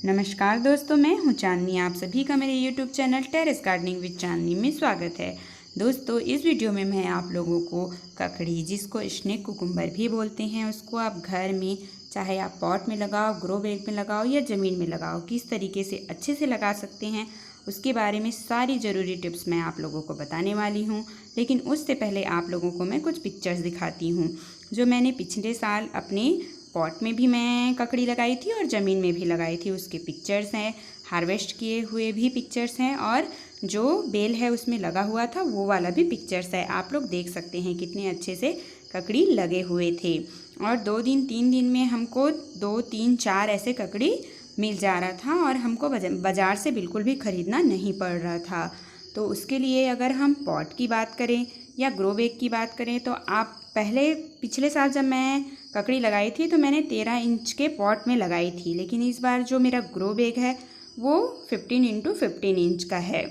नमस्कार दोस्तों, मैं हूं चांदनी। आप सभी का मेरे YouTube channel terrace gardening with Chandni में स्वागत है। दोस्तों, इस वीडियो में मैं आप लोगों को ककड़ी, जिसको स्नेक कुकुम्बर भी बोलते हैं, उसको आप घर में चाहे आप पॉट में लगाओ, ग्रो बैग में लगाओ या ज़मीन में लगाओ, किस तरीके से अच्छे से लगा सकते हैं उसके बारे में सारी ज़रूरी टिप्स मैं आप लोगों को बताने वाली हूँ। लेकिन उससे पहले आप लोगों को मैं कुछ पिक्चर्स दिखाती हूँ जो मैंने पिछले साल अपने पॉट में भी मैं ककड़ी लगाई थी और ज़मीन में भी लगाई थी। उसके पिक्चर्स हैं, हार्वेस्ट किए हुए भी पिक्चर्स हैं और जो बेल है उसमें लगा हुआ था वो वाला भी पिक्चर्स है। आप लोग देख सकते हैं कितने अच्छे से ककड़ी लगे हुए थे। और 2-3 दिन में हमको 2-3-4 ऐसे ककड़ी मिल जा रहा था और हमको बाज़ार से बिल्कुल भी ख़रीदना नहीं पड़ रहा था। तो उसके लिए अगर हम पॉट की बात करें या ग्रो बैग की बात करें तो आप पिछले साल जब मैं ककड़ी लगाई थी तो मैंने 13 इंच के पॉट में लगाई थी, लेकिन इस बार जो मेरा ग्रो बैग है वो 15x15 इंच का है।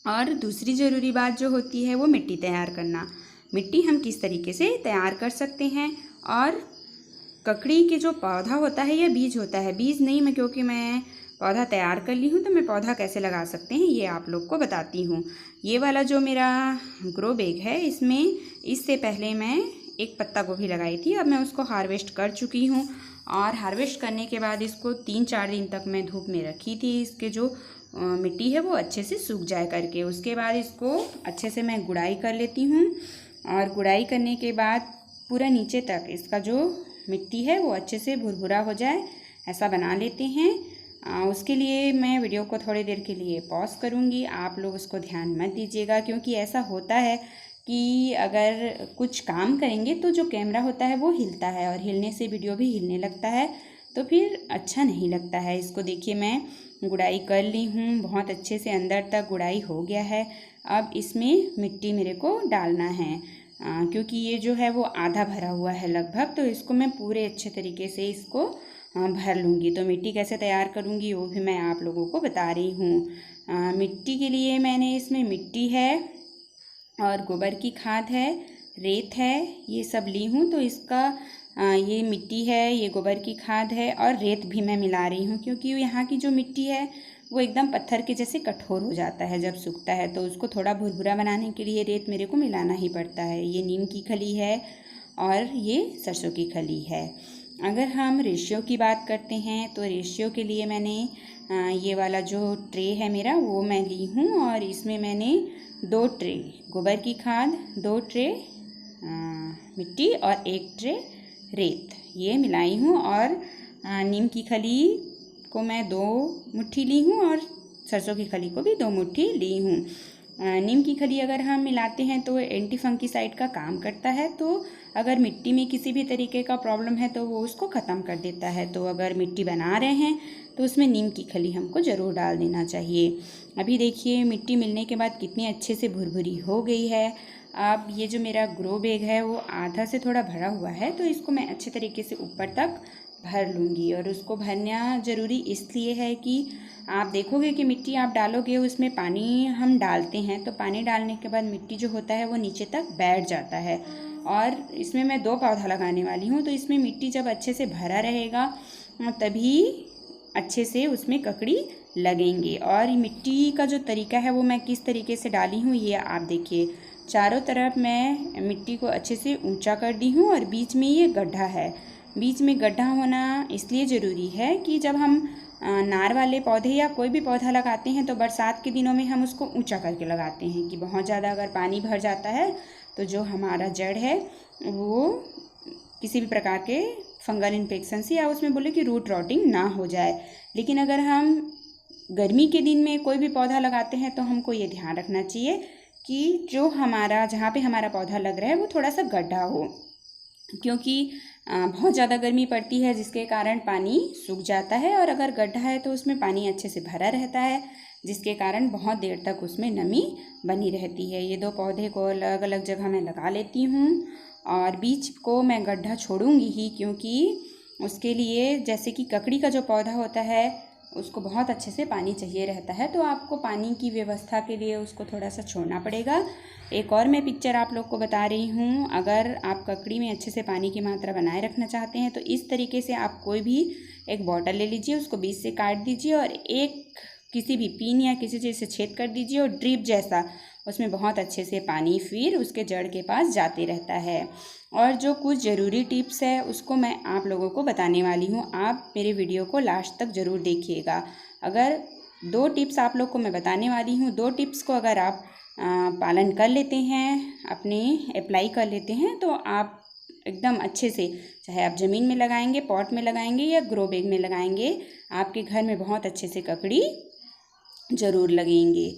और दूसरी ज़रूरी बात जो होती है वो मिट्टी तैयार करना। मिट्टी हम किस तरीके से तैयार कर सकते हैं, और ककड़ी के जो पौधा होता है या बीज होता है, बीज नहीं, क्योंकि मैं पौधा तैयार कर ली हूँ तो मैं पौधा कैसे लगा सकते हैं ये आप लोग को बताती हूँ। ये वाला जो मेरा ग्रो बैग है इसमें इससे पहले मैं एक पत्ता गोभी लगाई थी। अब मैं उसको हार्वेस्ट कर चुकी हूँ और हार्वेस्ट करने के बाद इसको 3-4 दिन तक मैं धूप में रखी थी। इसके जो मिट्टी है वो अच्छे से सूख जाए करके। उसके बाद इसको अच्छे से मैं गुड़ाई कर लेती हूँ और गुड़ाई करने के बाद पूरा नीचे तक इसका जो मिट्टी है वो अच्छे से भुरभुरा हो जाए ऐसा बना लेते हैं। उसके लिए मैं वीडियो को थोड़ी देर के लिए पॉज करूँगी। आप लोग उसको ध्यान मत दीजिएगा, क्योंकि ऐसा होता है कि अगर कुछ काम करेंगे तो जो कैमरा होता है वो हिलता है और हिलने से वीडियो भी हिलने लगता है, तो फिर अच्छा नहीं लगता है। इसको देखिए, मैं गुड़ाई कर ली हूँ, बहुत अच्छे से अंदर तक गुड़ाई हो गया है। अब इसमें मिट्टी मेरे को डालना है, क्योंकि ये जो है वो आधा भरा हुआ है लगभग, तो इसको मैं पूरे अच्छे तरीके से इसको भर लूँगी। तो मिट्टी कैसे तैयार करूँगी वो भी मैं आप लोगों को बता रही हूँ। मिट्टी के लिए मैंने इसमें मिट्टी है और गोबर की खाद है, रेत है, ये सब ली हूँ। तो इसका ये मिट्टी है, ये गोबर की खाद है और रेत भी मैं मिला रही हूँ, क्योंकि यहाँ की जो मिट्टी है वो एकदम पत्थर के जैसे कठोर हो जाता है जब सूखता है, तो उसको थोड़ा भुरभुरा बनाने के लिए रेत मेरे को मिलाना ही पड़ता है। ये नीम की खली है और ये सरसों की खली है। अगर हम रेशियो की बात करते हैं तो रेशियो के लिए मैंने ये वाला जो ट्रे है मेरा वो मैं ली हूँ और इसमें मैंने 2 ट्रे गोबर की खाद, 2 ट्रे मिट्टी और 1 ट्रे रेत ये मिलाई हूँ। और नीम की खली को मैं 2 मुट्ठी ली हूँ और सरसों की खली को भी 2 मुट्ठी ली हूँ। नीम की खली अगर हम मिलाते हैं तो एंटी फंगीसाइड का काम करता है, तो अगर मिट्टी में किसी भी तरीके का प्रॉब्लम है तो वो उसको ख़त्म कर देता है। तो अगर मिट्टी बना रहे हैं तो उसमें नीम की खली हमको ज़रूर डाल देना चाहिए। अभी देखिए मिट्टी मिलने के बाद कितनी अच्छे से भुरभुरी हो गई है। अब ये जो मेरा ग्रो बैग है वो आधा से थोड़ा भरा हुआ है, तो इसको मैं अच्छे तरीके से ऊपर तक भर लूँगी। और उसको भरना ज़रूरी इसलिए है कि आप देखोगे कि मिट्टी आप डालोगे उसमें पानी हम डालते हैं, तो पानी डालने के बाद मिट्टी जो होता है वो नीचे तक बैठ जाता है। और इसमें मैं 2 पौधा लगाने वाली हूँ, तो इसमें मिट्टी जब अच्छे से भरा रहेगा तभी अच्छे से उसमें ककड़ी लगेंगे। और मिट्टी का जो तरीका है वो मैं किस तरीके से डाली हूँ ये आप देखिए। चारों तरफ मैं मिट्टी को अच्छे से ऊंचा कर दी हूँ और बीच में ये गड्ढा है। बीच में गड्ढा होना इसलिए ज़रूरी है कि जब हम नार वाले पौधे या कोई भी पौधा लगाते हैं तो बरसात के दिनों में हम उसको ऊंचा करके लगाते हैं कि बहुत ज़्यादा अगर पानी भर जाता है तो जो हमारा जड़ है वो किसी भी प्रकार के फंगल इन्फेक्शन से या उसमें बोले कि रूट रॉटिंग ना हो जाए। लेकिन अगर हम गर्मी के दिन में कोई भी पौधा लगाते हैं तो हमको ये ध्यान रखना चाहिए कि जो हमारा जहाँ पे हमारा पौधा लग रहा है वो थोड़ा सा गड्ढा हो, क्योंकि बहुत ज़्यादा गर्मी पड़ती है जिसके कारण पानी सूख जाता है, और अगर गड्ढा है तो उसमें पानी अच्छे से भरा रहता है जिसके कारण बहुत देर तक उसमें नमी बनी रहती है। ये 2 पौधे को अलग अलग जगह मैं लगा लेती हूँ और बीच को मैं गड्ढा छोड़ूंगी ही, क्योंकि उसके लिए जैसे कि ककड़ी का जो पौधा होता है उसको बहुत अच्छे से पानी चाहिए रहता है, तो आपको पानी की व्यवस्था के लिए उसको थोड़ा सा छोड़ना पड़ेगा। एक और मैं पिक्चर आप लोग को बता रही हूँ। अगर आप ककड़ी में अच्छे से पानी की मात्रा बनाए रखना चाहते हैं तो इस तरीके से आप कोई भी एक बॉटल ले लीजिए, उसको बीच से काट दीजिए और एक किसी भी पिन या किसी चीज़ से छेद कर दीजिए और ड्रिप जैसा उसमें बहुत अच्छे से पानी फिर उसके जड़ के पास जाते रहता है। और जो कुछ ज़रूरी टिप्स है उसको मैं आप लोगों को बताने वाली हूँ, आप मेरे वीडियो को लास्ट तक ज़रूर देखिएगा। अगर 2 टिप्स आप लोग को मैं बताने वाली हूँ, 2 टिप्स को अगर आप पालन कर लेते हैं, अपने अप्लाई कर लेते हैं, तो आप एकदम अच्छे से, चाहे आप ज़मीन में लगाएंगे, पॉट में लगाएंगे या ग्रो बैग में लगाएंगे, आपके घर में बहुत अच्छे से ककड़ी ज़रूर लगेंगे।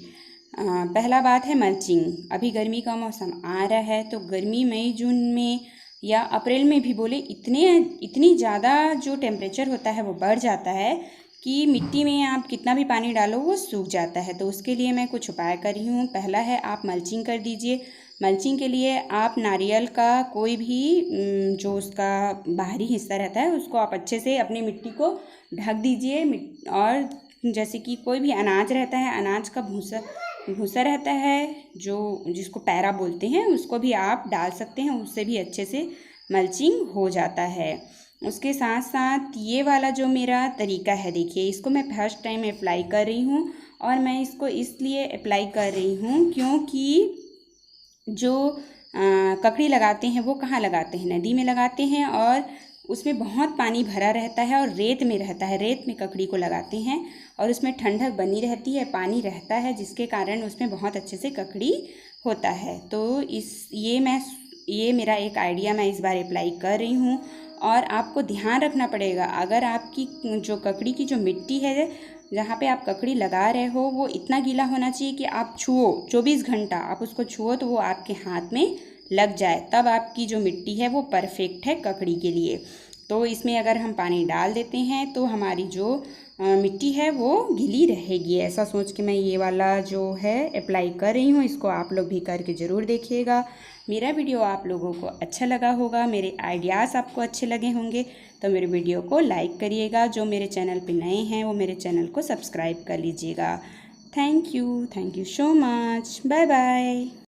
पहला बात है मल्चिंग। अभी गर्मी का मौसम आ रहा है, तो गर्मी मई जून में या अप्रैल में भी बोले इतनी ज़्यादा जो टेम्परेचर होता है वो बढ़ जाता है कि मिट्टी में आप कितना भी पानी डालो वो सूख जाता है। तो उसके लिए मैं कुछ उपाय कर रही हूँ। पहला है आप मल्चिंग कर दीजिए। मल्चिंग के लिए आप नारियल का कोई भी जो उसका बाहरी हिस्सा रहता है उसको आप अच्छे से अपनी मिट्टी को ढक दीजिए। और जैसे कि कोई भी अनाज रहता है, अनाज का भूसा रहता है जो जिसको पैरा बोलते हैं, उसको भी आप डाल सकते हैं, उससे भी अच्छे से मल्चिंग हो जाता है। उसके साथ साथ ये वाला जो मेरा तरीका है, देखिए इसको मैं फर्स्ट टाइम अप्लाई कर रही हूँ और मैं इसको इसलिए अप्लाई कर रही हूँ क्योंकि जो ककड़ी लगाते हैं वो कहाँ लगाते हैं, नदी में लगाते हैं और उसमें बहुत पानी भरा रहता है और रेत में रहता है, रेत में ककड़ी को लगाते हैं और उसमें ठंडक बनी रहती है, पानी रहता है, जिसके कारण उसमें बहुत अच्छे से ककड़ी होता है। तो ये मेरा एक आइडिया मैं इस बार अप्लाई कर रही हूँ। और आपको ध्यान रखना पड़ेगा, अगर आपकी जो ककड़ी की जो मिट्टी है जहाँ पे आप ककड़ी लगा रहे हो वो इतना गीला होना चाहिए कि आप छुओ, 24 घंटा आप उसको छुओ तो वो आपके हाथ में लग जाए, तब आपकी जो मिट्टी है वो परफेक्ट है ककड़ी के लिए। तो इसमें अगर हम पानी डाल देते हैं तो हमारी जो मिट्टी है वो गीली रहेगी। ऐसा सोच के मैं ये वाला जो है अप्लाई कर रही हूँ। इसको आप लोग भी करके ज़रूर देखिएगा। मेरा वीडियो आप लोगों को अच्छा लगा होगा, मेरे आइडियाज़ आपको अच्छे लगे होंगे, तो मेरे वीडियो को लाइक करिएगा। जो मेरे चैनल पे नए हैं वो मेरे चैनल को सब्सक्राइब कर लीजिएगा। Thank you so much. Bye bye.